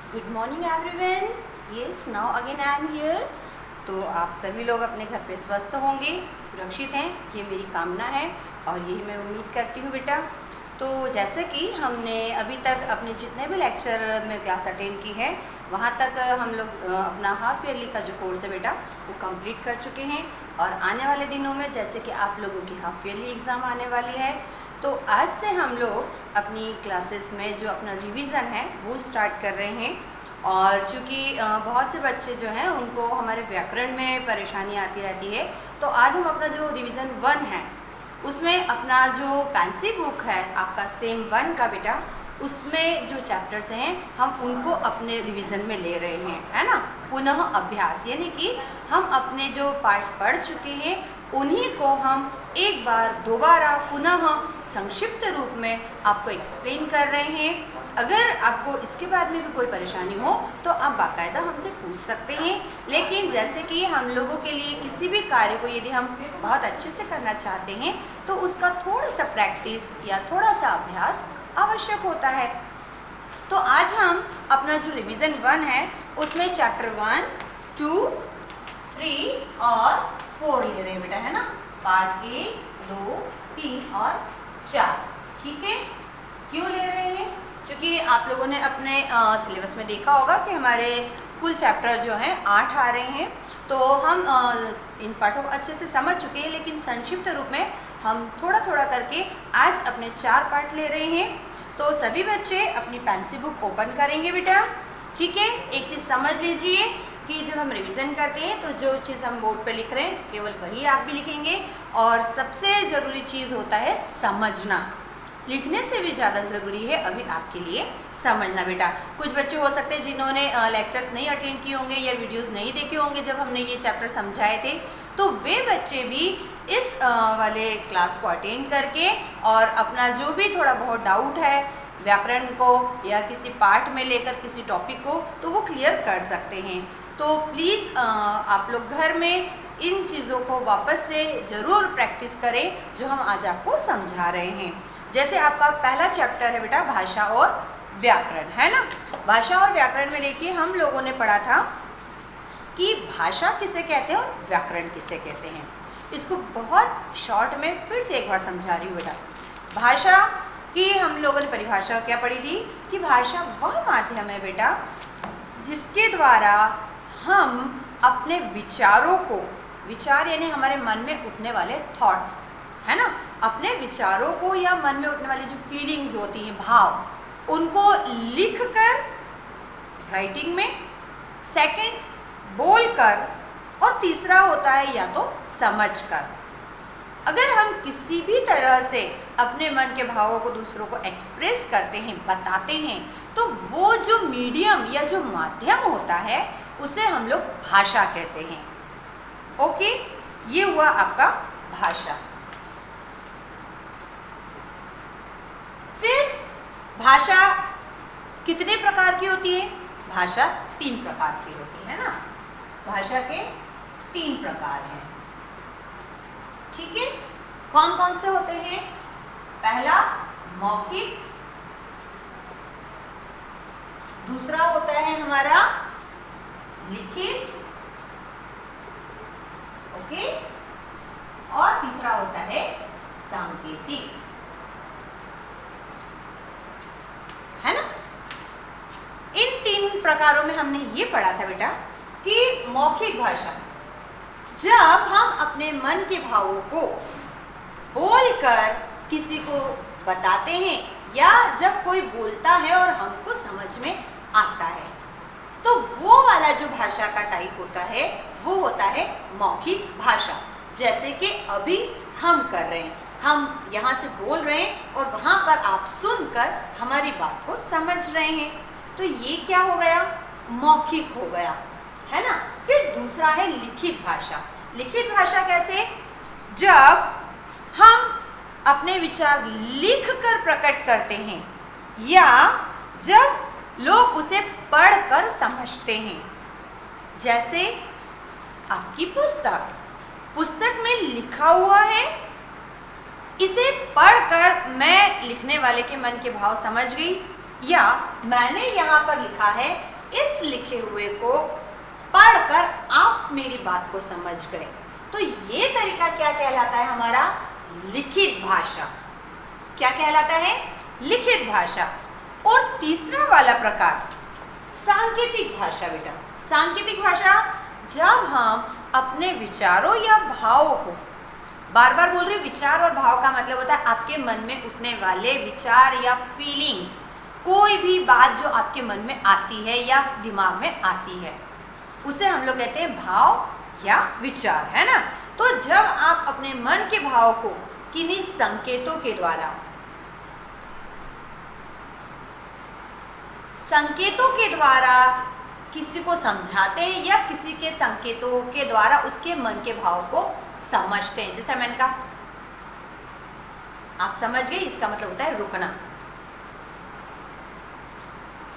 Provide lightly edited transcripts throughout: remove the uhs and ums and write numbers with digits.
Good morning everyone. Yes, now again I am here. तो आप सभी लोग अपने घर पे स्वस्थ होंगे, सुरक्षित हैं, ये मेरी कामना है और यही मैं उम्मीद करती हूँ बेटा। तो जैसे कि हमने अभी तक अपने जितने भी लेक्चर में क्लास अटेंड की है वहाँ तक हम लोग अपना हाफ ईयरली का जो कोर्स है बेटा वो कंप्लीट कर चुके हैं। और आने वाले दिनों में जैसे कि आप लोगों की हाफ ईयरली एग्ज़ाम आने वाली है, तो आज से हम लोग अपनी क्लासेस में जो अपना रिवीजन है वो स्टार्ट कर रहे हैं। और चूँकि बहुत से बच्चे जो हैं उनको हमारे व्याकरण में परेशानी आती रहती है, तो आज हम अपना जो रिवीजन 1 है उसमें अपना जो पेंसिल बुक है आपका सेम 1 का बेटा, उसमें जो चैप्टर्स हैं हम उनको अपने रिवीजन में ले रहे हैं, है ना। पुनः अभ्यास यानी कि हम अपने जो पाठ पढ़ चुके हैं उन्हीं को हम एक बार दोबारा पुनः संक्षिप्त रूप में आपको एक्सप्लेन कर रहे हैं। अगर आपको इसके बाद में भी कोई परेशानी हो तो आप बाकायदा हमसे पूछ सकते हैं। लेकिन जैसे कि हम लोगों के लिए किसी भी कार्य को यदि हम बहुत अच्छे से करना चाहते हैं तो उसका थोड़ा सा प्रैक्टिस या थोड़ा सा अभ्यास आवश्यक होता है। तो आज हम अपना जो रिवीजन 1 है उसमें चैप्टर 1, 2, 3 और 4 ले रहे हैं बेटा, है ना। पार्ट 1, 2, 3 और 4, ठीक है। क्यों ले रहे हैं? क्योंकि आप लोगों ने अपने सिलेबस में देखा होगा कि हमारे कुल चैप्टर जो हैं 8 आ रहे हैं। तो हम इन पाठों को अच्छे से समझ चुके हैं, लेकिन संक्षिप्त रूप में हम थोड़ा थोड़ा करके आज अपने 4 पार्ट ले रहे हैं। तो सभी बच्चे अपनी पेंसिल बुक ओपन करेंगे बेटा, ठीक है। एक चीज़ समझ लीजिए कि जब हम रिवीजन करते हैं तो जो चीज़ हम बोर्ड पे लिख रहे हैं केवल वही आप भी लिखेंगे। और सबसे ज़रूरी चीज़ होता है समझना, लिखने से भी ज़्यादा ज़रूरी है अभी आपके लिए समझना बेटा। कुछ बच्चे हो सकते हैं जिन्होंने लेक्चर्स नहीं अटेंड किए होंगे या वीडियोस नहीं देखे होंगे जब हमने ये चैप्टर समझाए थे, तो वे बच्चे भी इस वाले क्लास को अटेंड करके और अपना जो भी थोड़ा बहुत डाउट है व्याकरण को या किसी पार्ट में लेकर किसी टॉपिक को, तो वो क्लियर कर सकते हैं। तो प्लीज़ आप लोग घर में इन चीज़ों को वापस से ज़रूर प्रैक्टिस करें जो हम आज आपको समझा रहे हैं। जैसे आपका पहला चैप्टर है बेटा भाषा और व्याकरण, है ना। भाषा और व्याकरण में देखिए हम लोगों ने पढ़ा था कि भाषा किसे कहते हैं और व्याकरण किसे कहते हैं। इसको बहुत शॉर्ट में फिर से एक बार समझा रही हूँ बेटा। भाषा की हम लोगों ने परिभाषा क्या पढ़ी थी कि भाषा वह माध्यम है बेटा जिसके द्वारा हम अपने विचारों को, विचार यानी हमारे मन में उठने वाले थॉट्स, है ना, अपने विचारों को या मन में उठने वाली जो फीलिंग्स होती हैं, भाव, उनको लिखकर राइटिंग में, सेकंड बोलकर, और तीसरा होता है या तो समझकर। अगर हम किसी भी तरह से अपने मन के भावों को दूसरों को एक्सप्रेस करते हैं, बताते हैं, तो वो जो मीडियम या जो माध्यम होता है उसे हम लोग भाषा कहते हैं। ओके, ये हुआ आपका भाषा। फिर भाषा कितने प्रकार की होती है? भाषा 3 प्रकार की होती है ना। भाषा के 3 प्रकार हैं, ठीक है। कौन कौन से होते हैं? पहला मौखिक, दूसरा होता है हमारा लिखित, ओके, और तीसरा होता है सांकेतिक, है ना। इन 3 प्रकारों में हमने ये पढ़ा था बेटा कि मौखिक भाषा, जब हम अपने मन के भावों को बोलकर किसी को बताते हैं या जब कोई बोलता है और हमको समझ में आता है, तो वो वाला जो भाषा का टाइप होता है वो होता है मौखिक भाषा। जैसे कि अभी हम कर रहे हैं, हम यहाँ से बोल रहे हैं और वहाँ पर आप सुनकर हमारी बात को समझ रहे हैं, तो ये क्या हो गया? मौखिक हो गया, है ना। फिर दूसरा है लिखित भाषा। लिखित भाषा कैसे? जब हम अपने विचार लिखकर प्रकट करते हैं या जब लोग उसे पढ़कर समझते हैं। जैसे आपकी पुस्तक में लिखा हुआ है, इसे पढ़कर मैं लिखने वाले के मन के भाव समझ गई, या मैंने यहाँ पर लिखा है इस लिखे हुए को पढ़कर आप मेरी बात को समझ गए, तो ये तरीका क्या कहलाता है? हमारा लिखित भाषा। क्या कहलाता है? लिखित भाषा। और तीसरा वाला प्रकार सांकेतिक भाषा। बेटा, सांकेतिक भाषा जब हम अपने विचारों या भावों को, बार बार बोल रही, विचार और भाव का मतलब होता है आपके मन में उठने वाले विचार या फीलिंग्स, कोई भी बात जो आपके मन में आती है या दिमाग में आती है, उसे हम लोग कहते हैं भाव या विचार, है ना। तो जब आप अपने मन के भाव को किन्हीं संकेतों के द्वारा किसी को समझाते हैं या किसी के संकेतों के द्वारा उसके मन के भाव को समझते हैं, जैसा मैंने कहा, आप समझ गए, इसका मतलब होता है रुकना।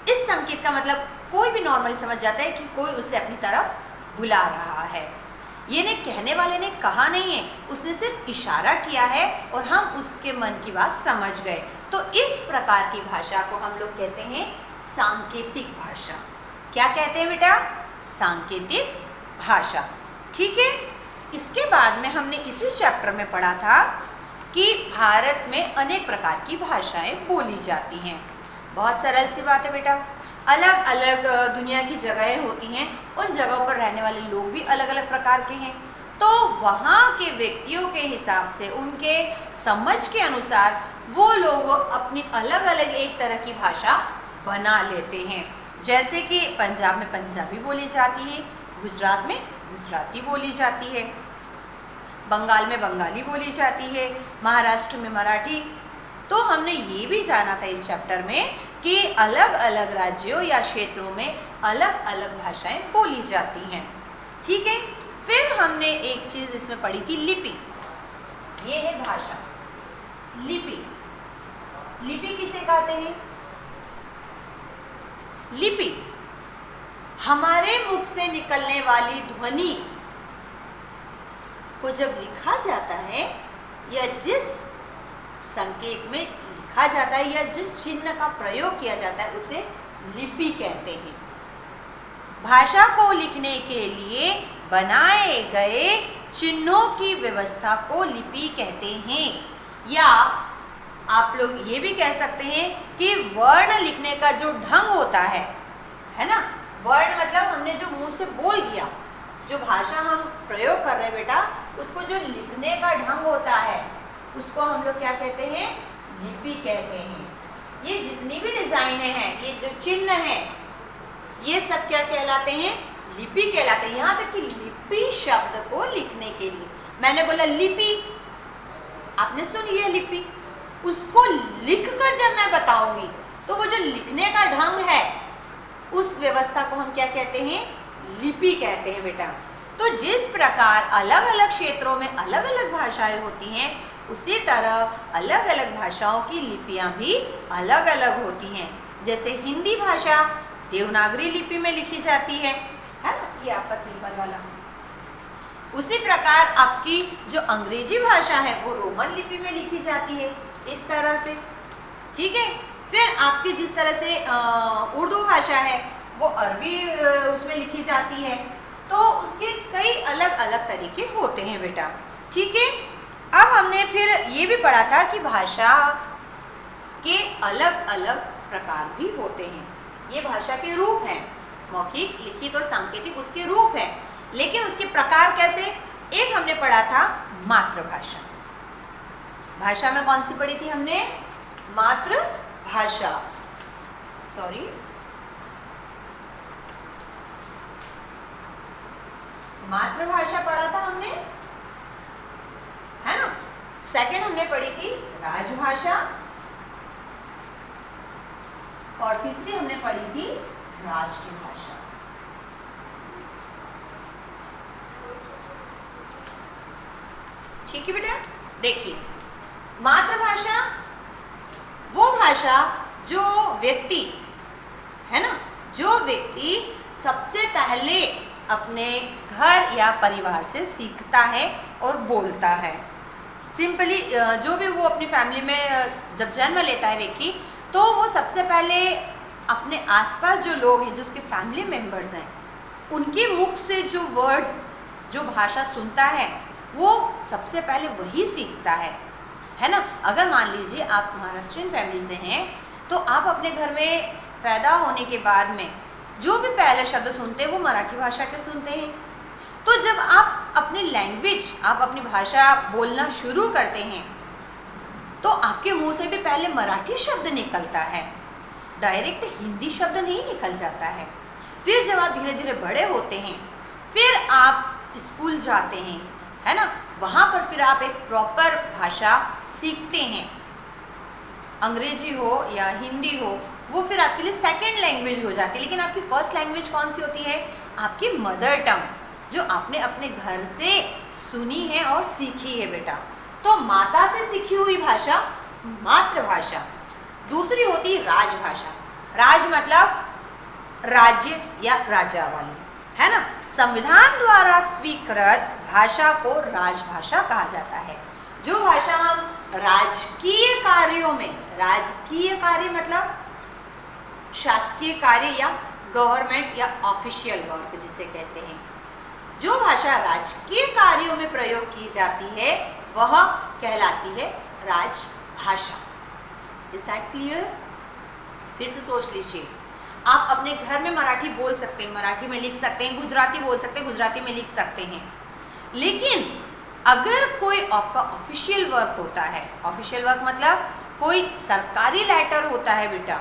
इस संकेत का मतलब कोई भी नॉर्मली समझ जाता है कि कोई उसे अपनी तरफ बुला रहा है। ये ने कहने वाले ने कहा नहीं है, उसने सिर्फ इशारा किया है और हम उसके मन की बात समझ गए। तो इस प्रकार की भाषा को हम लोग कहते हैं सांकेतिक भाषा। क्या कहते हैं बेटा? सांकेतिक भाषा। ठीक है। इसके बाद में हमने इसी चैप्टर में पढ़ा था कि भारत में अनेक प्रकार की भाषाएं बोली जाती हैं। बहुत सरल सी बात है बेटा, अलग अलग दुनिया की जगहें होती हैं, उन जगहों पर रहने वाले लोग भी अलग अलग प्रकार के हैं, तो वहाँ के व्यक्तियों के हिसाब से, उनके समझ के अनुसार वो लोग अपनी अलग अलग एक तरह की भाषा बना लेते हैं। जैसे कि पंजाब में पंजाबी बोली जाती है, गुजरात में गुजराती बोली जाती है, बंगाल में बंगाली बोली जाती है, महाराष्ट्र में मराठी। तो हमने ये भी जाना था इस चैप्टर में कि अलग अलग राज्यों या क्षेत्रों में अलग अलग भाषाएं बोली जाती हैं। ठीक है। फिर हमने एक चीज़ इसमें पढ़ी थी, लिपि। ये है भाषा। लिपि, लिपि किसे कहते हैं? लिपि हमारे मुख से निकलने वाली ध्वनि को जब लिखा जाता है या जिस संकेत में लिखा जाता है या जिस चिन्ह का प्रयोग किया जाता है उसे लिपि कहते हैं। भाषा को लिखने के लिए बनाए गए चिन्हों की व्यवस्था को लिपि कहते हैं। या आप लोग ये भी कह सकते हैं कि वर्ण लिखने का जो ढंग होता है ना, वर्ण मतलब हमने जो मुंह से बोल दिया, जो भाषा हम प्रयोग कर रहे हैं बेटा, उसको जो लिखने का ढंग होता है उसको हम लोग क्या कहते हैं? लिपि कहते हैं। ये जितनी भी डिजाइनें हैं, ये जो चिन्ह हैं, ये सब क्या कहलाते हैं? लिपि कहलाते हैं। यहाँ तक कि लिपि शब्द को लिखने के लिए, मैंने बोला लिपि, आपने सुन लिया लिपि, उसको लिखकर जब मैं बताऊंगी तो वो जो लिखने का ढंग है उस व्यवस्था को हम क्या कहते हैं? लिपि कहते हैं बेटा। तो जिस प्रकार अलग अलग क्षेत्रों में अलग अलग भाषाएं होती हैं, उसी तरह अलग अलग भाषाओं की लिपियां भी अलग अलग होती हैं। जैसे हिंदी भाषा देवनागरी लिपि में लिखी जाती है ना, ये आपका सिंपल वाला। उसी प्रकार आपकी जो अंग्रेजी भाषा है वो रोमन लिपि में लिखी जाती है, इस तरह से। ठीक है। फिर आपकी जिस तरह से उर्दू भाषा है वो अरबी उसमें लिखी जाती है, तो उसके कई अलग अलग तरीके होते हैं बेटा। ठीक है। अब हमने फिर ये भी पढ़ा था कि भाषा के अलग अलग प्रकार भी होते हैं। ये भाषा के रूप हैं, मौखिक, लिखित और सांकेतिक उसके रूप हैं, लेकिन उसके प्रकार कैसे? एक हमने पढ़ा था मातृभाषा। भाषा में कौन सी पढ़ी थी हमने? मातृभाषा। सॉरी, मातृभाषा पढ़ा था हमने, है ना। सेकंड हमने पढ़ी थी राजभाषा और तीसरी हमने पढ़ी थी राष्ट्रभाषा। ठीक है बेटा। देखिए, मातृभाषा वो भाषा जो व्यक्ति, है ना, जो व्यक्ति सबसे पहले अपने घर या परिवार से सीखता है और बोलता है। सिंपली जो भी वो अपनी फैमिली में जब जन्म लेता है व्यक्ति, तो वो सबसे पहले अपने आसपास जो लोग हैं, जो उसके फैमिली मेम्बर्स हैं, उनके मुख से जो वर्ड्स, जो भाषा सुनता है, वो सबसे पहले वही सीखता है ना। अगर मान लीजिए आप महाराष्ट्रियन फैमिली से हैं, तो आप अपने घर में पैदा होने के बाद में जो भी पहले शब्द सुनते हैं वो मराठी भाषा के सुनते हैं। तो जब आप अपनी लैंग्वेज, आप अपनी भाषा बोलना शुरू करते हैं, तो आपके मुंह से भी पहले मराठी शब्द निकलता है, डायरेक्ट हिंदी शब्द नहीं निकल जाता है। फिर जब आप धीरे धीरे बड़े होते हैं, फिर आप स्कूल जाते हैं, है ना, वहाँ पर फिर आप एक प्रॉपर भाषा सीखते हैं। अंग्रेजी हो या हिंदी हो, वो फिर आपके लिए सेकंड लैंग्वेज हो जाती है। लेकिन आपकी फर्स्ट लैंग्वेज कौन सी होती है? आपकी मदर टंग, जो आपने अपने घर से सुनी है और सीखी है बेटा। तो माता से सीखी हुई भाषा मातृभाषा। दूसरी होती राजभाषा। राज मतलब राज्य या राजा वाली, है ना। संविधान द्वारा स्वीकृत भाषा को राजभाषा कहा जाता है। जो भाषा हम राजकीय कार्यों में, राजकीय कार्य मतलब शासकीय कार्य या गवर्नमेंट या ऑफिशियल वर्क जिसे कहते हैं, जो भाषा राजकीय कार्यों में प्रयोग की जाती है वह कहलाती है राजभाषा। Is that clear? फिर से सोच लीजिए, आप अपने घर में मराठी बोल सकते हैं, मराठी में लिख सकते हैं, गुजराती बोल सकते हैं, गुजराती में लिख सकते हैं। लेकिन अगर कोई आपका ऑफिशियल वर्क होता है, ऑफिशियल वर्क मतलब कोई सरकारी लेटर होता है बेटा,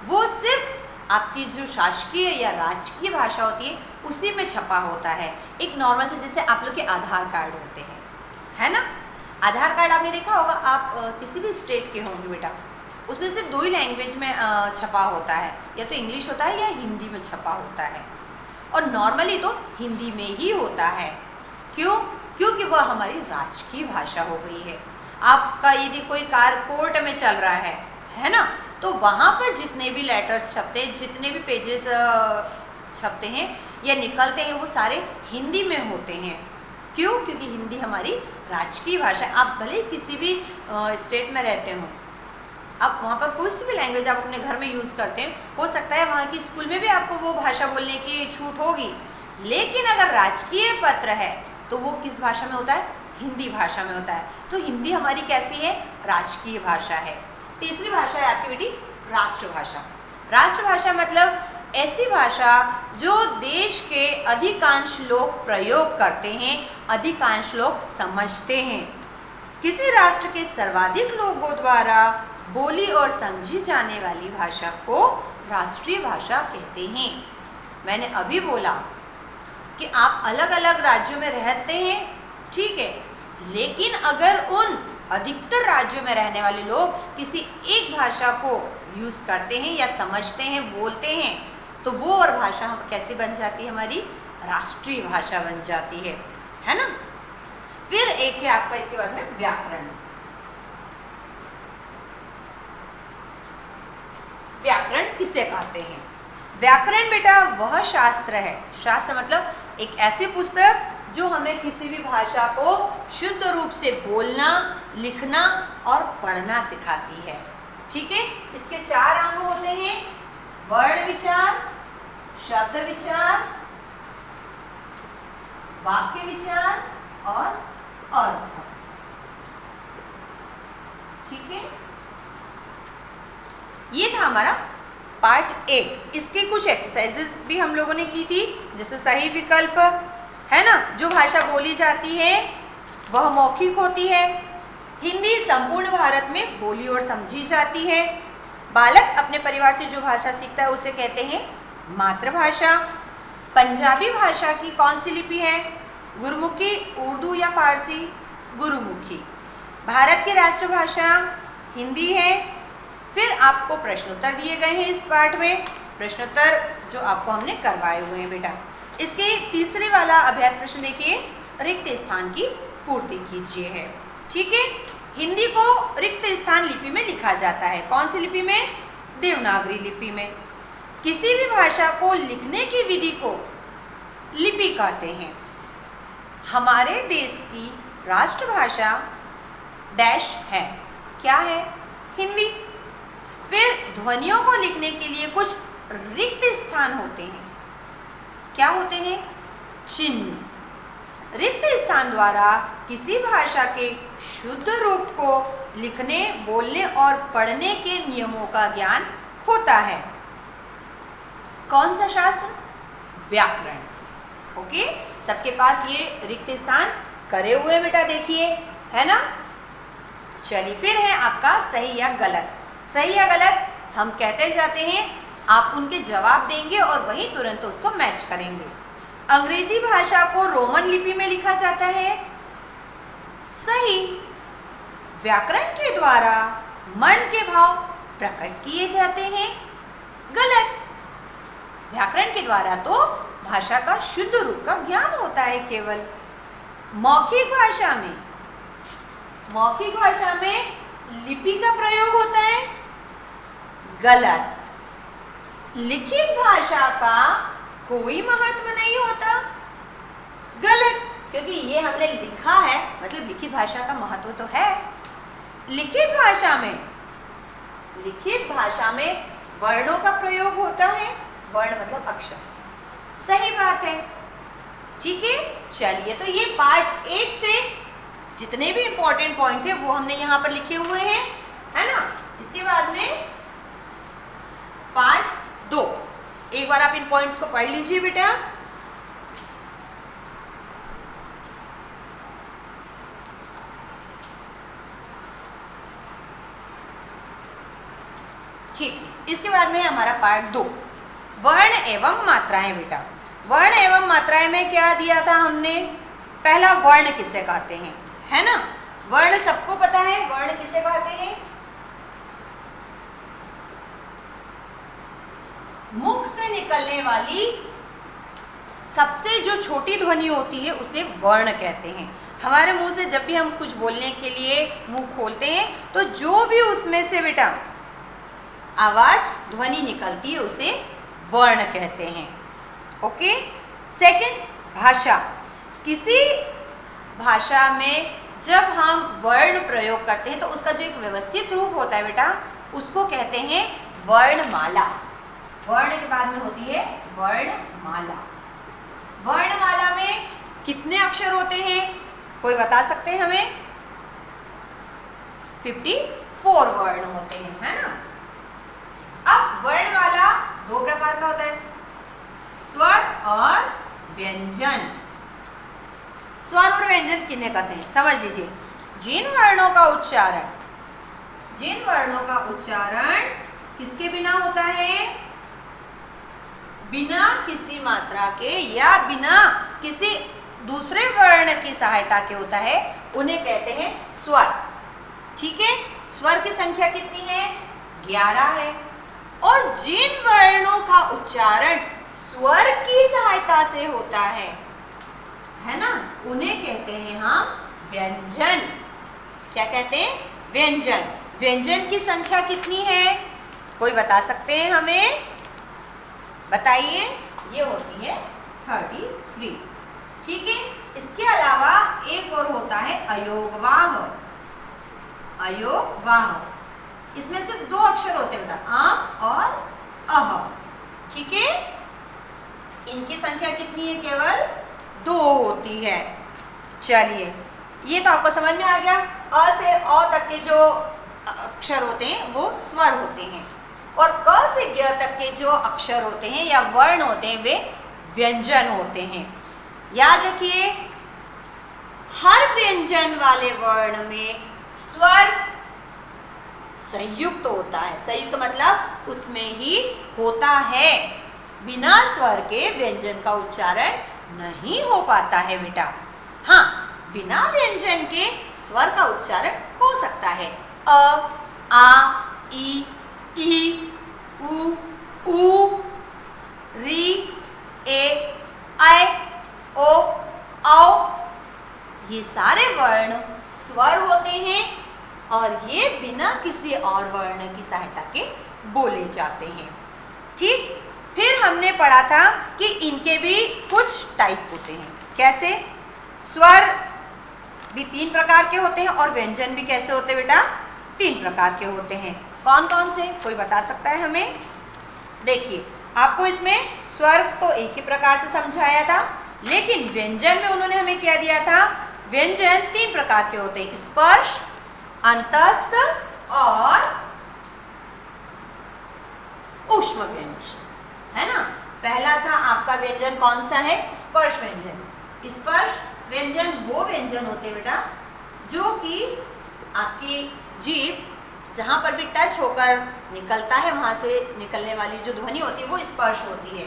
वो सिर्फ आपकी जो शासकीय या राजकीय भाषा होती है उसी में छपा होता है। एक नॉर्मल से, जैसे आप लोग के आधार कार्ड होते हैं, है ना। आधार कार्ड आपने देखा होगा, आप किसी भी स्टेट के होंगे बेटा, उसमें सिर्फ दो ही लैंग्वेज में छपा होता है, या तो इंग्लिश होता है या हिंदी में छपा होता है। और नॉर्मली तो हिंदी में ही होता है। क्यों? क्योंकि वह हमारी राजकीय भाषा हो गई है। आपका यदि कोई कार कोर्ट में चल रहा है ना, तो वहाँ पर जितने भी लेटर्स छपते हैं, जितने भी पेजेस छपते हैं या निकलते हैं, वो सारे हिंदी में होते हैं। क्यों? क्योंकि हिंदी हमारी राजकीय भाषा है। आप भले किसी भी स्टेट में रहते हो, आप वहाँ पर कोई सी भी लैंग्वेज आप अपने घर में यूज़ करते हैं, हो सकता है वहाँ की स्कूल में भी आपको वो भाषा बोलने की छूट होगी, लेकिन अगर राजकीय पत्र है तो वो किस भाषा में होता है? हिंदी भाषा में होता है। तो हिंदी हमारी कैसी है? राजकीय भाषा है। तीसरी भाषा है आपकी बेटी राष्ट्रभाषा। राष्ट्रभाषा मतलब ऐसी भाषा जो देश के अधिकांश लोग प्रयोग करते हैं, अधिकांश लोग समझते हैं। किसी राष्ट्र के सर्वाधिक लोगों द्वारा बोली और समझी जाने वाली भाषा को राष्ट्रीय भाषा कहते हैं। मैंने अभी बोला कि आप अलग अलग राज्यों में रहते हैं, ठीक है, लेकिन अगर उन अधिकतर राज्यों में रहने वाले लोग किसी एक भाषा को यूज़ करते हैं या समझते हैं, बोलते हैं, तो वो और भाषा कैसी बन जाती है? हमारी राष्ट्रीय भाषा बन जाती है ना। फिर एक है आपका इसके बाद में व्याकरण। व्याकरण किसे कहते हैं? व्याकरण बेटा वह शास्त्र है, शास्त्र मतलब एक ऐसी पुस्तक जो हमें किसी भी भाषा को शुद्ध रूप से बोलना, लिखना और पढ़ना सिखाती है, ठीक है। इसके 4 अंग होते हैं: वर्ण विचार, शब्द विचार, वाक्य विचार और अर्थ, ठीक है। ये था हमारा पार्ट 1। इसके कुछ एक्सरसाइजेस भी हम लोगों ने की थी, जैसे सही विकल्प, है ना। जो भाषा बोली जाती है वह मौखिक होती है। हिंदी संपूर्ण भारत में बोली और समझी जाती है। बालक अपने परिवार से जो भाषा सीखता है उसे कहते हैं मातृभाषा। पंजाबी भाषा की कौन सी लिपि है? गुरुमुखी, उर्दू या फारसी? गुरुमुखी। भारत की राष्ट्रभाषा हिंदी है। फिर आपको प्रश्नोत्तर दिए गए हैं इस पाठ में, प्रश्नोत्तर जो आपको हमने करवाए हुए हैं बेटा। इसके तीसरे वाला अभ्यास प्रश्न देखिए, रिक्त स्थान की पूर्ति कीजिए है, ठीक है। हिंदी को रिक्त स्थान लिपि में लिखा जाता है। कौन सी लिपि में? देवनागरी लिपि में। किसी भी भाषा को लिखने की विधि को लिपि कहते हैं। हमारे देश की राष्ट्रभाषा डैश है, क्या है? हिंदी। फिर ध्वनियों को लिखने के लिए कुछ रिक्त स्थान होते हैं। क्या होते हैं? चिन्ह। रिक्त स्थान द्वारा किसी भाषा के शुद्ध रूप को लिखने, बोलने और पढ़ने के नियमों का ज्ञान होता है। कौन सा शास्त्र? व्याकरण। ओके, सबके पास ये रिक्त स्थान करे हुए बेटा, देखिए, है ना। चलिए, फिर है आपका सही या गलत। सही या गलत हम कहते जाते हैं, आप उनके जवाब देंगे और वही तुरंत उसको मैच करेंगे। अंग्रेजी भाषा को रोमन लिपि में लिखा जाता है। सही। व्याकरण के द्वारा मन के भाव प्रकट किए जाते हैं। गलत। व्याकरण के द्वारा तो भाषा का शुद्ध रूप का ज्ञान होता है केवल। मौखिक भाषा में लिपि का प्रयोग होता है। गलत। लिखित भाषा का कोई महत्व नहीं होता। गलत, क्योंकि ये हमने लिखा है, मतलब लिखित भाषा का महत्व तो है। लिखित भाषा में वर्णों का प्रयोग होता है। वर्ण मतलब अक्षर। सही बात है। ठीक है, चलिए, तो ये पार्ट 1 से जितने भी इंपॉर्टेंट पॉइंट थे वो हमने यहाँ पर लिखे हुए हैं, है ना। इसके बाद में पार्ट 2, एक बार आप इन पॉइंट्स को पढ़ लीजिए बेटा। ठीक है, इसके बाद में हमारा पार्ट 2, वर्ण एवं मात्राएं बेटा। वर्ण एवं मात्राएं में क्या दिया था हमने? पहला, वर्ण किसे कहते हैं, है ना। वर्ण सबको पता है, वर्ण किसे कहते हैं? मुख से निकलने वाली सबसे जो छोटी ध्वनि होती है उसे वर्ण कहते हैं। हमारे मुंह से जब भी हम कुछ बोलने के लिए मुंह खोलते हैं तो जो भी उसमें से बेटा आवाज ध्वनि निकलती है उसे वर्ण कहते हैं। ओके। सेकंड, भाषा। किसी भाषा में जब हम वर्ण प्रयोग करते हैं तो उसका जो एक व्यवस्थित रूप होता है बेटा, उसको कहते हैं वर्णमाला। वर्ण के बाद में होती है वर्णमाला। वर्णमाला में कितने अक्षर होते हैं, कोई बता सकते हैं हमें? 54 वर्ण होते हैं, है ना। अब वर्णमाला 2 प्रकार का होता है, स्वर और व्यंजन। स्वर और व्यंजन किन्हें कहते हैं समझ लीजिए। जिन वर्णों का उच्चारण किसके बिना होता है? बिना किसी मात्रा के या बिना किसी दूसरे वर्ण की सहायता के होता है, उन्हें कहते हैं स्वर। ठीक है, स्वर की संख्या कितनी है? 11 है। और जिन वर्णों का उच्चारण स्वर की सहायता से होता है ना, उन्हें कहते हैं हम व्यंजन। क्या कहते हैं? व्यंजन। व्यंजन की संख्या कितनी है, कोई बता सकते हैं हमें? बताइए। ये होती है 33। ठीक है, इसके अलावा एक और होता है अयोगवाह। अयोगवाह, इसमें सिर्फ 2 अक्षर होते हैं बेटा, आ और अह। ठीक है, इनकी संख्या कितनी है? केवल 2 होती है। चलिए, ये तो आपको समझ में आ गया। अ से अ तक के जो अक्षर होते हैं वो स्वर होते हैं, और क से ग तक के जो अक्षर होते हैं या वर्ण होते हैं वे व्यंजन होते हैं। याद रखिए, हर व्यंजन वाले वर्ण में स्वर संयुक्त होता है। संयुक्त मतलब उसमें ही होता है। बिना स्वर के व्यंजन का उच्चारण नहीं हो पाता है बेटा। हाँ, बिना व्यंजन के स्वर का उच्चारण हो सकता है। अ, आ, ई, उ, री, ए, ऐ, ओ, औ, ये सारे वर्ण स्वर होते हैं और ये बिना किसी और वर्ण की सहायता के बोले जाते हैं। ठीक, फिर हमने पढ़ा था कि इनके भी कुछ टाइप होते हैं। कैसे? स्वर भी 3 प्रकार के होते हैं और व्यंजन भी कैसे होते हैं बेटा? 3 प्रकार के होते हैं। कौन कौन से, कोई बता सकता है हमें? देखिए, आपको इसमें स्वर तो एक ही प्रकार से समझाया था, लेकिन व्यंजन में उन्होंने हमें क्या दिया था? व्यंजन 3 प्रकार के होते हैं, स्पर्श, अंतस्थ और ऊष्म व्यंजन, है ना। पहला था आपका व्यंजन कौन सा है? स्पर्श व्यंजन। स्पर्श व्यंजन वो व्यंजन होते हैं बेटा जो कि आपकी जीभ जहाँ पर भी टच होकर निकलता है वहाँ से निकलने वाली जो ध्वनि होती है वो स्पर्श होती है।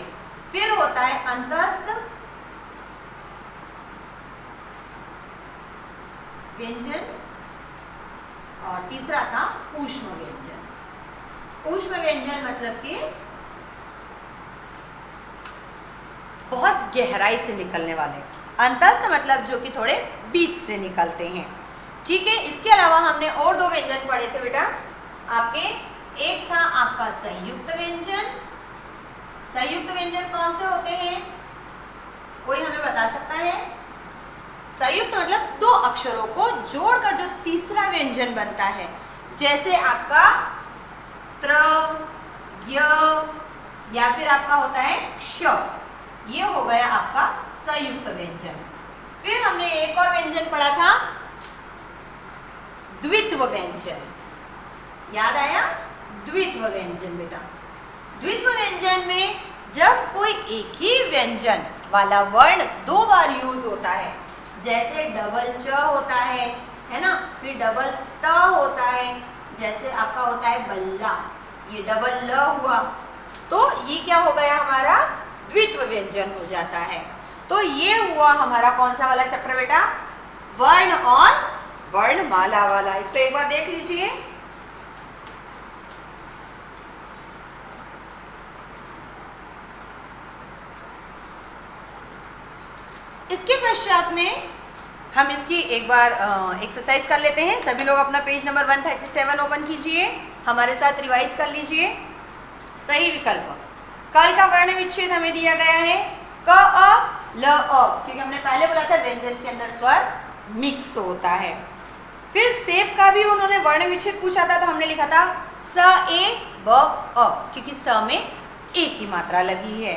फिर होता है अंतस्थ व्यंजन और तीसरा था ऊष्म व्यंजन। ऊष्म व्यंजन मतलब कि बहुत गहराई से निकलने वाले, अंतस्थ मतलब जो कि थोड़े बीच से निकलते हैं, ठीक है। इसके अलावा हमने और 2 व्यंजन पढ़े थे बेटा आपके, एक था आपका संयुक्त व्यंजन। संयुक्त व्यंजन कौन से होते हैं, कोई हमें बता सकता है? संयुक्त मतलब 2 अक्षरों को जोड़कर जो तीसरा व्यंजन बनता है, जैसे आपका त्र, य या फिर आपका होता है श, ये हो गया आपका संयुक्त व्यंजन। फिर हमने एक और व्यंजन पढ़ा था द्वित्व व्यंजन, याद आया? द्वित्व व्यंजन बेटा, द्वित्व व्यंजन में जब कोई एक ही व्यंजन वाला वर्ण 2 बार यूज होता है, जैसे डबल च होता है ना, फिर डबल त होता है, जैसे आपका होता है बल्ला, ये डबल ल हुआ, तो ये क्या हो गया हमारा? द्वित्व व्यंजन हो जाता है। तो ये हुआ हमारा कौन सा वाला चैप्टर बेटा? वर्ण और वर्णमाला वाला। इसको एक बार देख लीजिए। इसके पश्चात में हम इसकी एक बार एक्सरसाइज कर लेते हैं। सभी लोग अपना पेज नंबर 137 ओपन कीजिए, हमारे साथ रिवाइज कर लीजिए। सही विकल्प, कल का वर्ण विच्छेद हमें दिया गया है क अ ल अ, क्योंकि हमने पहले बोला था व्यंजन के अंदर स्वर मिक्स होता है। फिर सेब का भी उन्होंने वर्ण विच्छेद पूछा था, तो हमने लिखा था स ए ब अ, क्योंकि स में ए की मात्रा लगी है,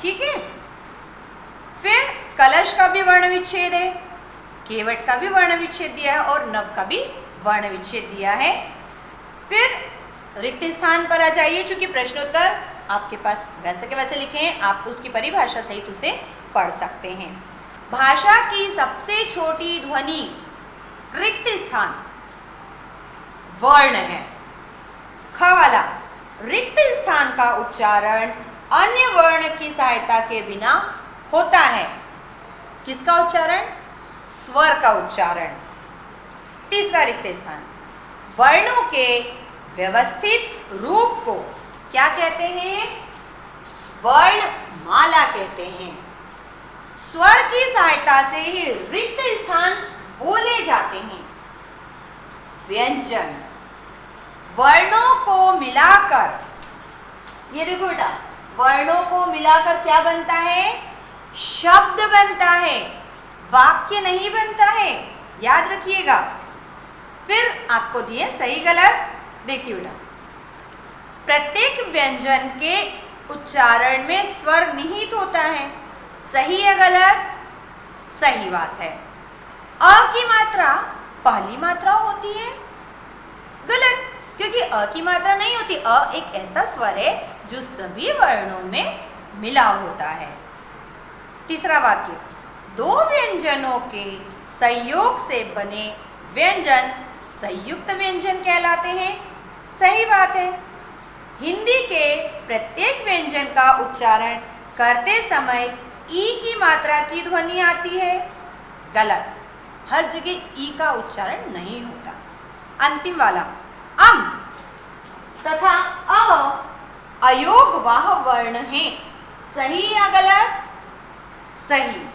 ठीक है। फिर कलश का भी वर्ण विच्छेद है, केवट का भी वर्ण विच्छेद दिया है और नव का भी वर्ण विच्छेद दिया है। फिर रिक्त स्थान पर आ जाइए, चूंकि प्रश्नोत्तर आपके पास वैसे के वैसे लिखे हैं, आप उसकी परिभाषा सहित उसे पढ़ सकते हैं। भाषा की सबसे छोटी ध्वनि रिक्त स्थान वर्ण है। ख वाला, रिक्त स्थान का उच्चारण अन्य वर्ण की सहायता के बिना होता है। किसका उच्चारण? स्वर का उच्चारण। तीसरा रिक्त स्थान, वर्णों के व्यवस्थित रूप को क्या कहते हैं? वर्णमाला कहते हैं। स्वर की सहायता से ही रिक्त स्थान बोले जाते हैं। व्यंजन वर्णों को मिलाकर, ये देखो बेटा, वर्णों को मिलाकर क्या बनता है? शब्द बनता है, वाक्य नहीं बनता है, याद रखिएगा। फिर आपको दिए सही गलत, देखिए बेटा, प्रत्येक व्यंजन के उच्चारण में स्वर निहित होता है, सही या गलत? सही बात है। अ की मात्रा पहली मात्रा होती है, गलत, क्योंकि अ की मात्रा नहीं होती। अ एक ऐसा स्वर है जो सभी वर्णों में मिला होता है। तीसरा वाक्य, 2 व्यंजनों के संयोग से बने व्यंजन संयुक्त व्यंजन कहलाते हैं, सही बात है। हिंदी के प्रत्येक व्यंजन का उच्चारण करते समय ई की मात्रा की ध्वनि आती है, गलत, हर जगह ई का उच्चारण नहीं होता। अंतिम वाला, अम तथा अ अयोगवाह वर्ण हैं, सही या गलत? सही,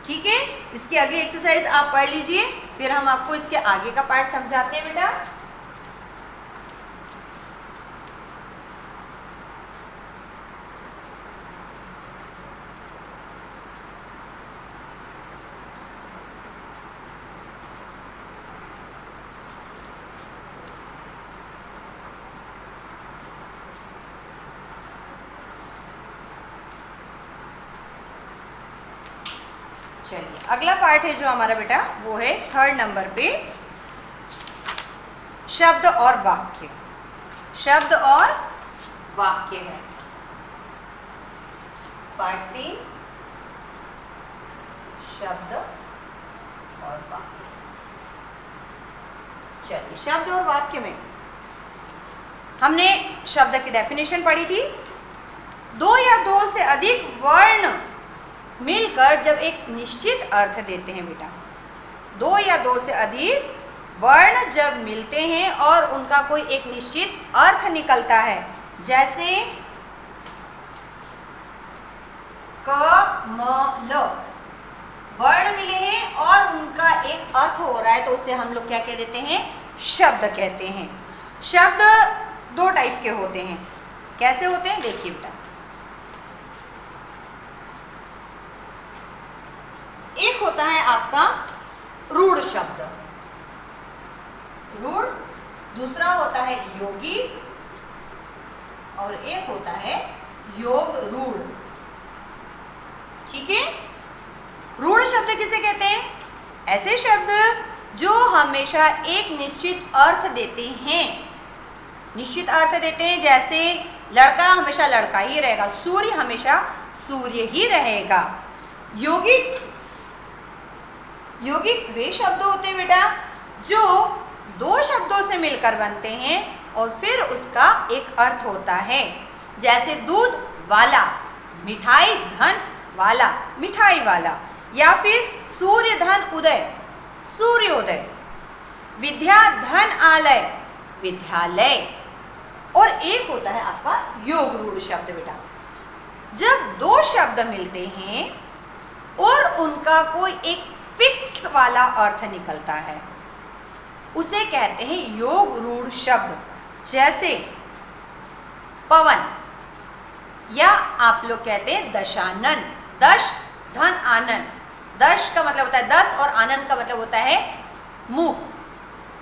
ठीक है। इसकी अगली एक्सरसाइज आप पढ़ लीजिए, फिर हम आपको इसके आगे का पार्ट समझाते हैं बेटा। चलिए अगला पार्ट है जो हमारा बेटा वो है 3rd नंबर पे शब्द और वाक्य। शब्द और वाक्य है पार्ट 3 शब्द और वाक्य। चलिए शब्द और वाक्य में हमने शब्द की डेफिनेशन पढ़ी थी। 2 या 2 से अधिक वर्ण मिलकर जब एक निश्चित अर्थ देते हैं बेटा, 2 या 2 से अधिक वर्ण जब मिलते हैं और उनका कोई एक निश्चित अर्थ निकलता है, जैसे क म ल वर्ण मिले हैं और उनका एक अर्थ हो रहा है, तो उसे हम लोग क्या कह देते हैं? शब्द कहते हैं। शब्द 2 टाइप के होते हैं। कैसे होते हैं देखिए बेटा, एक होता है आपका रूढ़ शब्द, रूढ़, दूसरा होता है योगी और एक होता है योग रूढ़। ठीक है, रूढ़ शब्द किसे कहते हैं? ऐसे शब्द जो हमेशा एक निश्चित अर्थ देते हैं, निश्चित अर्थ देते हैं। जैसे लड़का हमेशा लड़का ही रहेगा, सूर्य हमेशा सूर्य ही रहेगा। योगिक, यौगिक वे शब्द होते हैं बेटा जो 2 शब्दों से मिलकर बनते हैं और फिर उसका एक अर्थ होता है। जैसे दूध वाला, मिठाई धन वाला, मिठाई वाला, या फिर सूर्य धन उदय, सूर्योदय, विद्या धन आलय, विद्यालय। और एक होता है आपका योग रूढ़ शब्द बेटा, जब 2 शब्द मिलते हैं और उनका कोई एक फिक्स वाला अर्थ निकलता है, उसे कहते हैं योग रूढ़ शब्द। जैसे पवन, या आप लोग कहते हैं दशानन, दश धन आनंद। दश का मतलब होता है 10 और आनंद का मतलब होता है मुंह।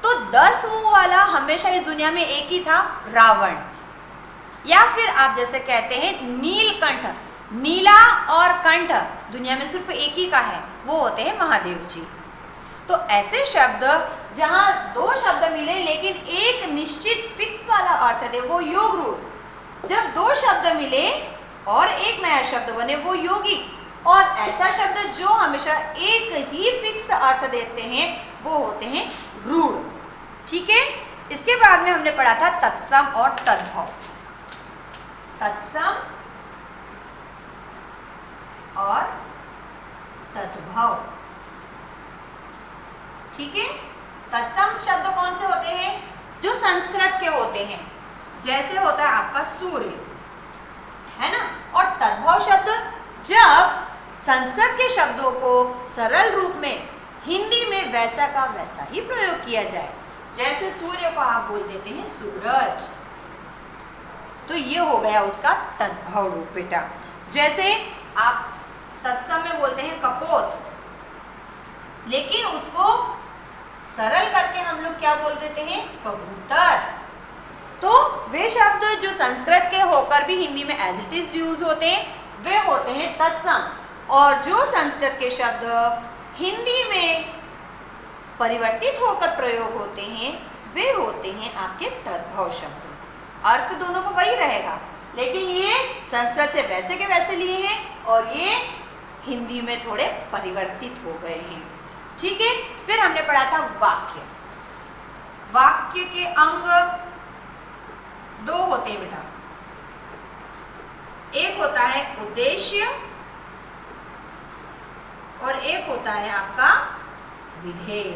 तो 10 मुंह वाला हमेशा इस दुनिया में एक ही था, रावण। या फिर आप जैसे कहते हैं नीलकंठ, नीला और कंठ दुनिया में सिर्फ एक ही का है, वो होते हैं महादेव जी। तो ऐसे शब्द जहाँ 2 शब्द मिले लेकिन एक निश्चित फिक्स वाला अर्थ दे, वो योग रूढ़। जब 2 शब्द मिले और एक नया शब्द बने, वो योगी। और ऐसा शब्द जो हमेशा एक ही फिक्स अर्थ देते हैं, वो होते हैं रूढ़। ठीक है, इसके बाद में हमने पढ़ा था तत्सम और तद्भव। तत्सम और तद्भव। ठीक है, तत्सम शब्द कौन से होते हैं? जो संस्कृत के होते हैं, जैसे होता है आपका सूर्य, है ना। और तद्भव शब्द जब संस्कृत के शब्दों को सरल रूप में हिंदी में वैसा का वैसा ही प्रयोग किया जाए। जैसे सूर्य को आप बोल देते हैं सूरज, तो ये हो गया उसका तद्भव रूप बेटा। जैसे आप तत्सम में बोलते हैं कपोत, लेकिन उसको सरल करके हम लोग क्या बोल देते हैं? कबूतर। तो वे शब्द जो संस्कृत के होकर भी हिंदी में एज इट इज यूज होते हैं, वे होते हैं तत्सम। और जो संस्कृत के शब्द हिंदी में परिवर्तित होकर प्रयोग होते हैं, वे होते हैं आपके तद्भव शब्द। अर्थ दोनों को वही रहेगा, लेकिन ये संस्कृत से वैसे के वैसे लिए हैं और ये हिंदी में थोड़े परिवर्तित हो गए हैं। ठीक है, फिर हमने पढ़ा था वाक्य। वाक्य के अंग 2 होते हैं बेटा, एक होता है उद्देश्य और एक होता है आपका विधेय।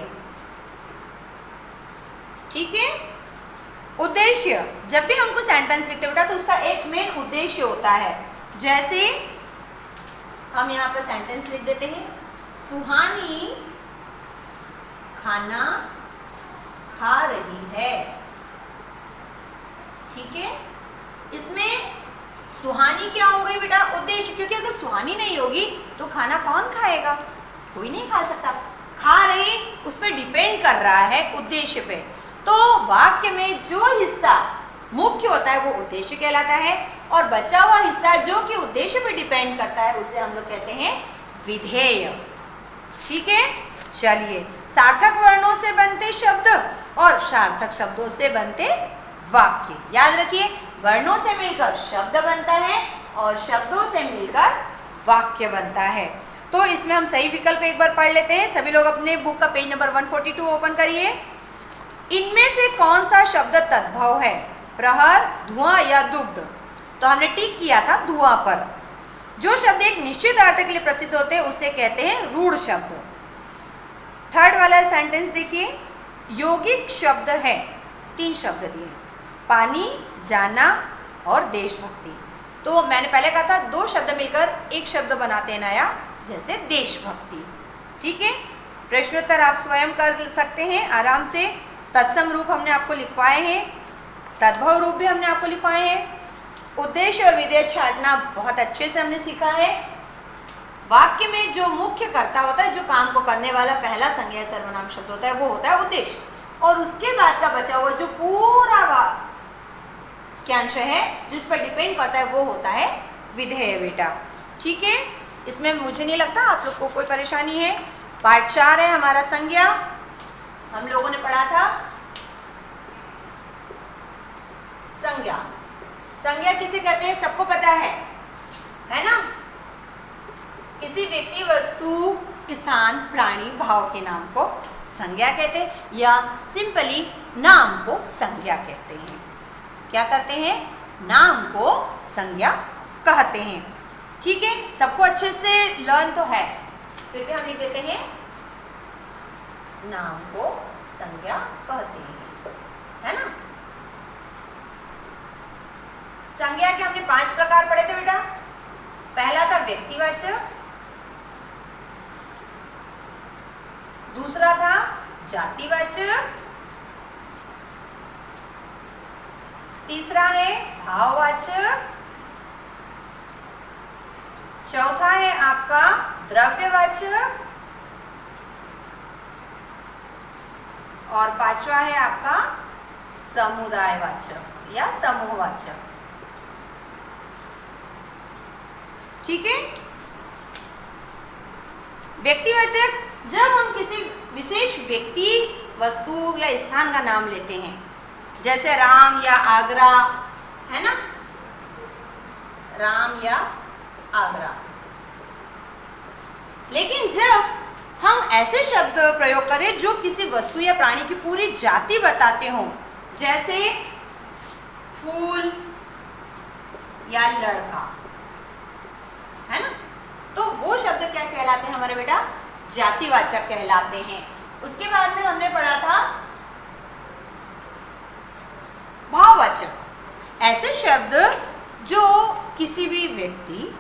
ठीक है, उद्देश्य, जब भी हमको सेंटेंस लिखते बेटा तो उसका एक मेन उद्देश्य होता है। जैसे हम यहाँ पर सेंटेंस लिख देते हैं, सुहानी खाना खा रही है। ठीक है, इसमें सुहानी क्या हो गई बेटा? उद्देश्य, क्योंकि अगर सुहानी नहीं होगी तो खाना कौन खाएगा? कोई नहीं खा सकता। खा रही उस पर डिपेंड कर रहा है उद्देश्य पे। तो वाक्य में जो हिस्सा मुख्य होता है वो उद्देश्य कहलाता है, और बचा हुआ हिस्सा जो कि उद्देश्य पे डिपेंड करता है उसे हम लोग कहते हैं विधेय। ठीक है, चलिए, सार्थक वर्णों से बनते शब्द और सार्थक शब्दों से बनते वाक्य। याद रखिए, वर्णों से मिलकर शब्द बनता है और शब्दों से मिलकर वाक्य बनता है। तो इसमें हम सही विकल्प एक बार पढ़ लेते हैं। सभी लोग अपने बुक का पेज नंबर 142 ओपन करिए। इनमें से कौन सा शब्द तद्भव है, प्रहर, धुआं या दुग्ध? तो हमने टिक किया था धुआं पर। जो शब्द एक निश्चित अर्थ के लिए प्रसिद्ध होते हैं उसे कहते हैं रूढ़ शब्द। थर्ड वाला सेंटेंस देखिए, यौगिक शब्द है, 3 शब्द दिए, पानी, जाना और देशभक्ति। तो मैंने पहले कहा था 2 शब्द मिलकर एक शब्द बनाते हैं नया, जैसे देशभक्ति। ठीक है, प्रश्नोत्तर आप स्वयं कर सकते हैं आराम से। तत्सम रूप हमने आपको लिखवाए हैं, तद्भव रूप भी हमने आपको लिखवाए हैं। उद्देश्य और विधेय छांटना बहुत अच्छे से हमने सीखा है। वाक्य में जो मुख्य कर्ता होता है, जो काम को करने वाला पहला संज्ञा सर्वनाम शब्द होता है, वो होता है उद्देश्य, और उसके बाद का बचा हुआ जो पूरा वाक्यांश है जिस पर डिपेंड करता है वो होता है विधेय बेटा। ठीक है, इसमें मुझे नहीं लगता आप लोग को कोई परेशानी है। पार्ट 4 है हमारा संज्ञा। हम लोगों ने पढ़ा था संज्ञा। संज्ञा किसे कहते हैं, सबको पता है ना? किसी व्यक्ति, वस्तु, स्थान, प्राणी, भाव के नाम को संज्ञा कहते हैं, या सिंपली नाम को संज्ञा कहते हैं। क्या करते हैं? नाम को संज्ञा कहते हैं। ठीक है, सबको अच्छे से लर्न तो है, फिर भी हम लिख देते हैं नाम को संज्ञा कहते हैं, है ना? संज्ञा के हमने 5 प्रकार पढ़े थे बेटा। पहला था व्यक्तिवाचक, दूसरा था जातिवाचक, तीसरा है भाववाचक, चौथा है आपका द्रव्यवाचक, और 5वां है आपका समुदायवाचक या समूहवाचक। ठीक है, व्यक्तिवाचक जब हम किसी विशेष व्यक्ति, वस्तु या स्थान का नाम लेते हैं, जैसे राम या आगरा, है ना? राम या आगरा। लेकिन जब हम ऐसे शब्द प्रयोग करें जो किसी वस्तु या प्राणी की पूरी जाति बताते हों, जैसे फूल या लड़का, है ना, तो वो शब्द क्या कहलाते हैं हमारे बेटा? जातिवाचक कहलाते हैं। उसके बाद में हमने पढ़ा था भाववाचक। ऐसे शब्द जो किसी भी व्यक्ति,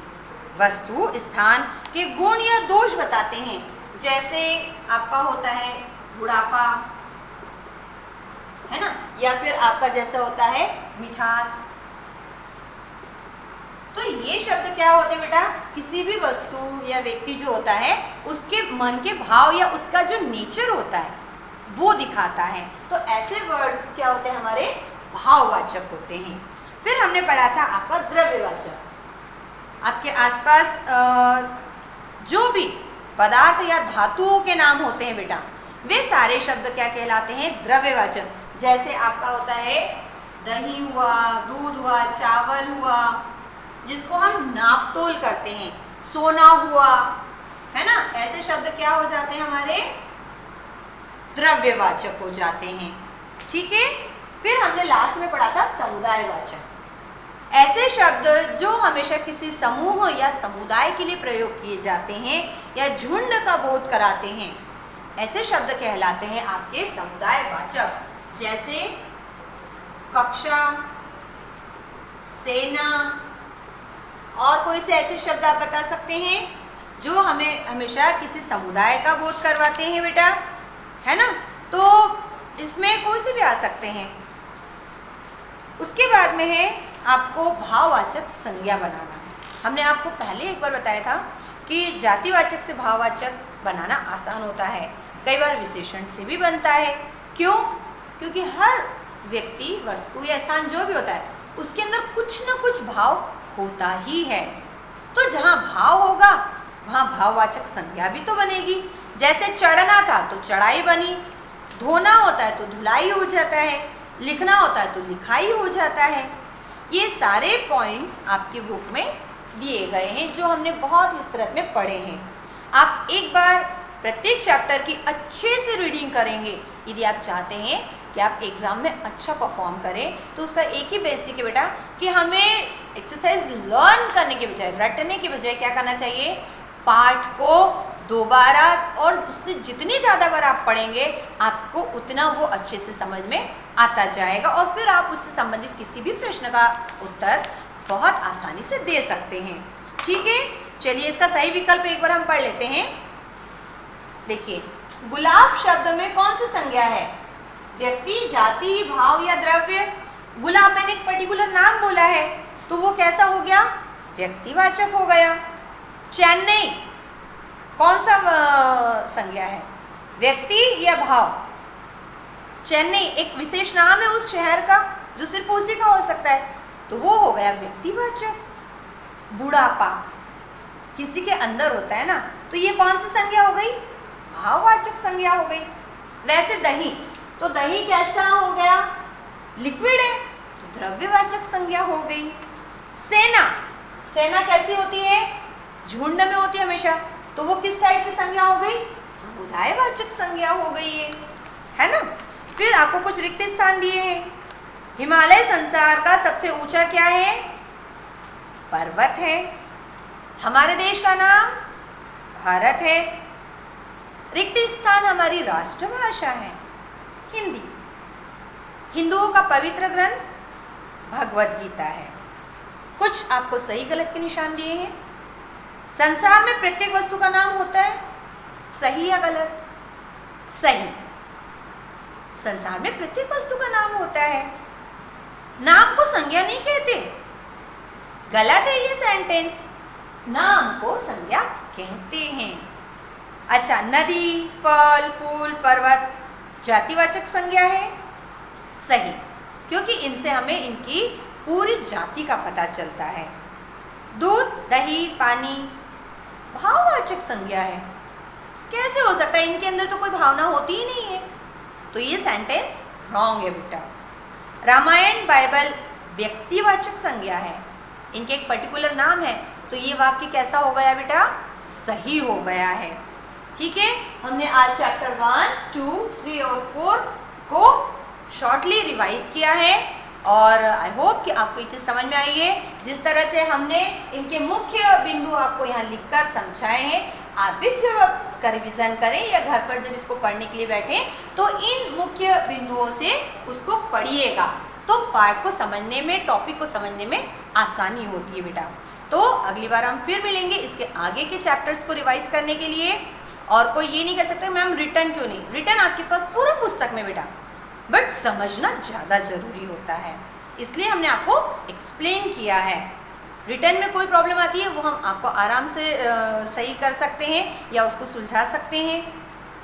वस्तु, स्थान के गुण या दोष बताते हैं, जैसे आपका होता है बुढ़ापा, है ना, या फिर आपका जैसा होता है मिठास। तो ये शब्द क्या होते हैं बेटा? किसी भी वस्तु या व्यक्ति जो होता है उसके मन के भाव या उसका जो नेचर होता है वो दिखाता है। तो ऐसे वर्ड्स क्या होते हैं हमारे? भाववाचक होते हैं। फिर हमने पढ़ा था आपका द्रव्यवाचक। आपके आसपास जो भी पदार्थ या धातुओं के नाम होते हैं बेटा, वे सारे शब्द क्या कहलाते हैं? द्रव्यवाचक। जैसे आपका होता है दही हुआ, दूध हुआ, चावल हुआ, जिसको हम नाप तोल करते हैं, सोना हुआ, है ना, ऐसे शब्द क्या हो जाते हैं हमारे? द्रव्यवाचक हो जाते हैं। ठीक है, फिर हमने लास्ट में पढ़ा था समुदायवाचक। ऐसे शब्द जो हमेशा किसी समूह या समुदाय के लिए प्रयोग किए जाते हैं या झुंड का बोध कराते हैं, ऐसे शब्द कहलाते हैं आपके समुदायवाचक। जैसे कक्षा, सेना, और कोई से ऐसे शब्द आप बता सकते हैं जो हमें हमेशा किसी समुदाय का बोध करवाते हैं बेटा, है ना? तो इसमें कोई से भी आ सकते हैं। उसके बाद में है आपको भाववाचक संज्ञा बनाना। हमने आपको पहले एक बार बताया था कि जातिवाचक से भाववाचक बनाना आसान होता है, कई बार विशेषण से भी बनता है। क्यों? क्योंकि हर व्यक्ति, वस्तु या स्थान जो भी होता है उसके अंदर कुछ ना कुछ भाव होता ही है। तो जहाँ भाव होगा वहाँ भाववाचक संज्ञा भी तो बनेगी। जैसे चढ़ना था तो चढ़ाई बनी, धोना होता है तो धुलाई हो जाता है, लिखना होता है तो लिखाई हो जाता है। ये सारे पॉइंट्स आपकी बुक में दिए गए हैं जो हमने बहुत विस्तृत में पढ़े हैं। आप एक बार प्रत्येक चैप्टर की अच्छे से रीडिंग करेंगे। यदि आप चाहते हैं कि आप एग्ज़ाम में अच्छा परफॉर्म करें तो उसका एक ही बेसिक है बेटा कि हमें एक्सरसाइज लर्न करने के बजाय, रटने के बजाय क्या करना चाहिए, पाठ को दोबारा और उससे जितनी ज़्यादा बार आप पढ़ेंगे आपको उतना वो अच्छे से समझ में आता जाएगा और फिर आप उससे संबंधित किसी भी प्रश्न का उत्तर बहुत आसानी से दे सकते हैं। ठीक है, चलिए इसका सही विकल्प एक बार हम पढ़ लेते हैं। देखिए, गुलाब शब्द में कौन सी संज्ञा है? व्यक्ति, जाति, भाव या द्रव्य? गुलाब मैंने एक पर्टिकुलर नाम बोला है तो वो कैसा हो गया? व्यक्तिवाचक हो गया। चेन्नई कौन सा संज्ञा है? व्यक्ति या भाव? चेन्नई एक विशेष नाम है उस शहर का जो सिर्फ उसी का हो सकता है तो वो हो गया व्यक्तिवाचक। बुढ़ापा किसी के अंदर होता है ना, तो ये कौन सी संज्ञा हो गई? भाववाचक संज्ञा हो गई। वैसे दही, तो दही कैसा हो गया? लिक्विड है तो द्रव्यवाचक संज्ञा हो गई। सेना, सेना कैसी होती है? झुंड में होती है हमेशा, तो वो किस टाइप की संज्ञा हो गई? समुदायवाचक संज्ञा हो गई है ना। फिर आपको कुछ रिक्त स्थान दिए हैं। हिमालय संसार का सबसे ऊंचा क्या है? पर्वत है। हमारे देश का नाम भारत है। रिक्त स्थान हमारी राष्ट्रभाषा है हिंदी। हिंदुओं का पवित्र ग्रंथ भगवद गीता है। कुछ आपको सही गलत के निशान दिए हैं। संसार में प्रत्येक वस्तु का नाम होता है, सही या गलत? सही। संसार में प्रत्येक वस्तु का नाम होता है। नाम को संज्ञा नहीं कहते, गलत है ये सेंटेंस। नाम को संज्ञा कहते हैं। अच्छा, नदी, फल, फूल, पर्वत जातिवाचक संज्ञा है, सही, क्योंकि इनसे हमें इनकी पूरी जाति का पता चलता है। दूध, दही, पानी भाववाचक संज्ञा है। कैसे हो सकता है? इनके अंदर तो कोई भावना होती ही नहीं है, तो ये सेंटेंस रॉन्ग है बेटा। रामायण, बाइबल व्यक्तिवाचक संज्ञा है, इनके एक पर्टिकुलर नाम है, तो ये वाक्य कैसा हो गया बेटा? सही हो गया है। ठीक है, हमने आज चैप्टर 1, 2, 3 और 4 को शॉर्टली रिवाइज किया है और आई होप कि आपको ये चीज़ समझ में आई है। जिस तरह से हमने इनके मुख्य बिंदु आपको यहाँ लिखकर समझाए हैं, आप भी जब इसका रिवीजन करें या घर पर जब इसको पढ़ने के लिए बैठें तो इन मुख्य बिंदुओं से उसको पढ़िएगा, तो पाठ को समझने में, टॉपिक को समझने में आसानी होती है बेटा। तो अगली बार हम फिर मिलेंगे इसके आगे के चैप्टर्स को रिवाइज करने के लिए। और कोई ये नहीं कह सकता मैम रिटर्न क्यों नहीं? रिटर्न आपके पास पूरा पुस्तक में बेटा, बट समझना ज़्यादा ज़रूरी होता है, इसलिए हमने आपको एक्सप्लेन किया है। रिटर्न में कोई प्रॉब्लम आती है वो हम आपको आराम से सही कर सकते हैं या उसको सुलझा सकते हैं।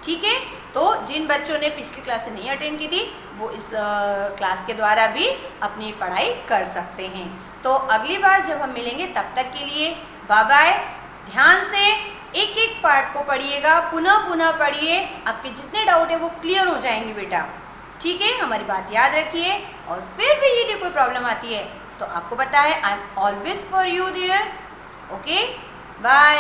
ठीक है, तो जिन बच्चों ने पिछली क्लासें नहीं अटेंड की थी वो इस क्लास के द्वारा भी अपनी पढ़ाई कर सकते हैं। तो अगली बार जब हम मिलेंगे तब तक के लिए बाय बाय। ध्यान से एक एक पार्ट को पढ़िएगा, पुनः पुनः पढ़िए, आपके जितने डाउट है वो क्लियर हो जाएंगे बेटा। ठीक है, हमारी बात याद रखिए और फिर भी यदि कोई प्रॉब्लम आती है तो आपको पता है I am always for you there. Okay, bye.